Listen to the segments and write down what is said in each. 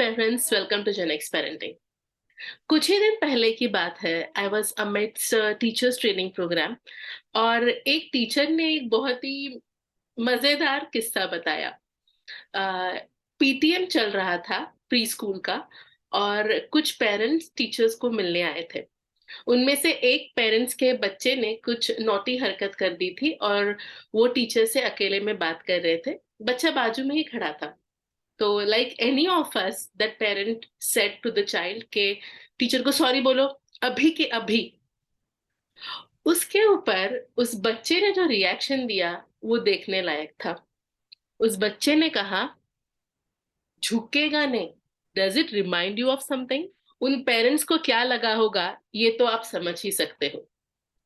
Parents, welcome to Genex parenting. कुछ ही दिन पहले की बात है। I was amidst teachers training program और एक टीचर ने एक बहुत ही मजेदार किस्सा बताया। पीटीएम चल रहा था प्री स्कूल का और कुछ पेरेंट्स टीचर्स को मिलने आए थे। उनमें से एक पेरेंट्स के बच्चे ने कुछ नौटी हरकत कर दी थी और वो टीचर से अकेले में बात कर रहे थे। बच्चा बाजू में ही खड़ा था। तो like any of us, that parent said to the child के टीचर को सॉरी बोलो अभी के अभी। उसके ऊपर उस बच्चे ने जो रिएक्शन दिया वो देखने लायक था। उस बच्चे ने कहा, झुकेगा नहीं। Does it remind you of something? उन पेरेंट्स को क्या लगा होगा ये तो आप समझ ही सकते हो।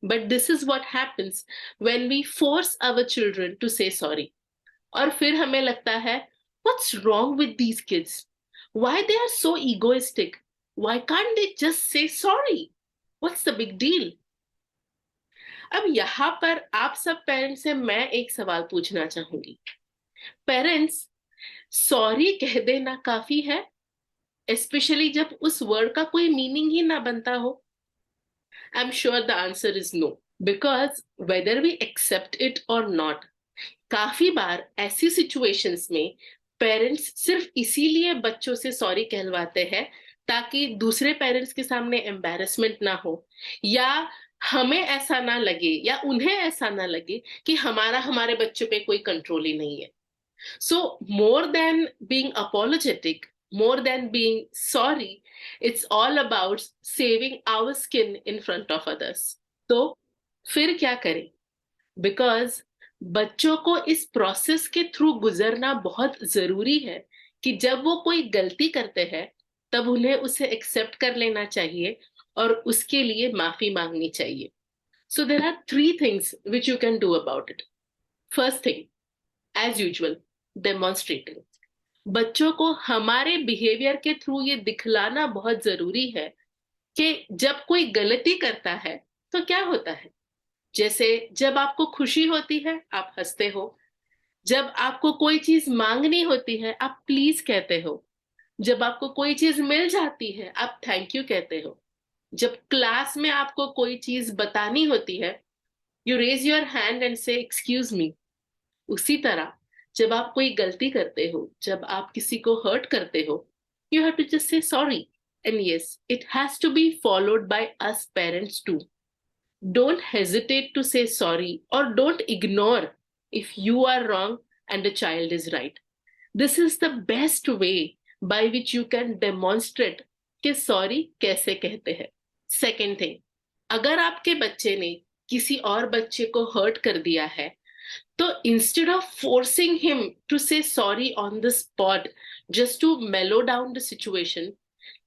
But this is what happens when we force our children to say sorry. और फिर हमें लगता है, what's wrong with these kids? Why they are so egoistic? Why can't they just say sorry? What's the big deal? अब यहाँ पर आप सब पेरेंट्स से मैं एक सवाल पूछना चाहूंगी। पेरेंट्स, सॉरी कह देना काफी है, स्पेशली जब उस वर्ड का कोई मीनिंग ही ना बनता हो? I am sure the answer is no, because whether we accept it or not, काफी बार ऐसी सिचुएशंस में पेरेंट्स सिर्फ इसीलिए बच्चों से सॉरी कहलवाते हैं ताकि दूसरे पेरेंट्स के सामने एम्बैरेसमेंट ना हो, या हमें ऐसा ना लगे या उन्हें ऐसा ना लगे कि हमारा हमारे बच्चों पे कोई कंट्रोल ही नहीं है। So more than being apologetic, more than being sorry, it's all about saving our skin in front of others. तो फिर क्या करें? बिकॉज बच्चों को इस प्रोसेस के थ्रू गुजरना बहुत जरूरी है कि जब वो कोई गलती करते हैं तब उन्हें उसे एक्सेप्ट कर लेना चाहिए और उसके लिए माफी मांगनी चाहिए। So there are 3 things which you can do about it. First thing, as usual, demonstrating. बच्चों को हमारे बिहेवियर के थ्रू ये दिखलाना बहुत जरूरी है कि जब कोई गलती करता है तो क्या होता है। जैसे जब आपको खुशी होती है आप हंसते हो, जब आपको कोई चीज मांगनी होती है आप प्लीज कहते हो, जब आपको कोई चीज मिल जाती है आप थैंक यू कहते हो, जब क्लास में आपको कोई चीज बतानी होती है you raise your hand and say excuse me. उसी तरह जब आप कोई गलती करते हो, जब आप किसी को हर्ट करते हो, you have to just say sorry. And yes, it has to be followed by us parents too. Don't hesitate to say sorry or don't ignore if you are wrong and the child is right. This is the best way by which you can demonstrate कि sorry कैसे कहते हैं। Second thing, अगर आपके बच्चे ने किसी और बच्चे को हर्ट कर दिया है तो instead of forcing him to say sorry on the spot just to mellow down the situation,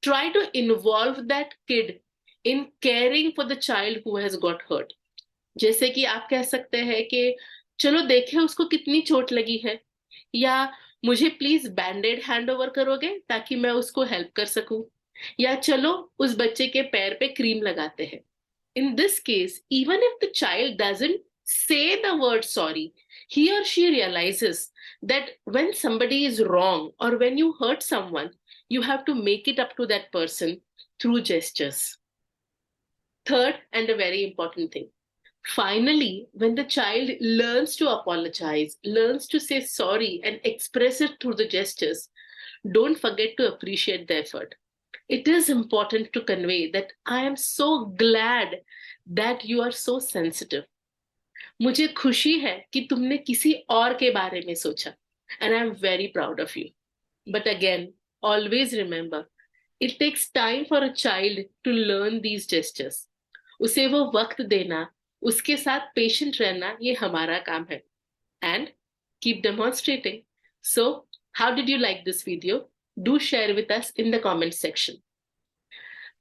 try to involve that kid in caring for the child who has got hurt. जैसे कि आप कह सकते हैं कि चलो देखे उसको कितनी चोट लगी है, या मुझे प्लीज बैंडेड हैंड ओवर करोगे ताकि मैं उसको हेल्प कर सकूं, या चलो उस बच्चे के पैर पे क्रीम लगाते हैं। In this case, even if the child doesn't say the word sorry, he or she realizes that when somebody is wrong or when you hurt someone, you have to make it up to that person through gestures. Third, and a very important thing, finally, when the child learns to apologize, learns to say sorry and express it through the gestures, don't forget to appreciate the effort. It is important to convey that I am so glad that you are so sensitive. मुझे खुशी है कि तुमने किसी और के बारे में सोचा, and I am very proud of you. But again, always remember, it takes time for a child to learn these gestures. उसे वो वक्त देना, उसके साथ पेशेंट रहना, ये हमारा काम है. And keep demonstrating. So, how did you like this video? Do share with us in the comment section.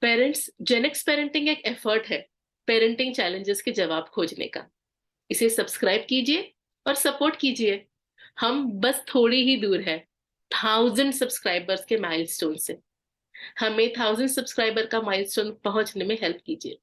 Parents, Genex parenting एक एफर्ट है पेरेंटिंग चैलेंजेस के जवाब खोजने का। इसे सब्सक्राइब कीजिए और सपोर्ट कीजिए। हम बस थोड़ी ही दूर है 1000 सब्सक्राइबर्स के माइलस्टोन से। हमें 1000 सब्सक्राइबर का माइलस्टोन पहुंचने में हेल्प कीजिए।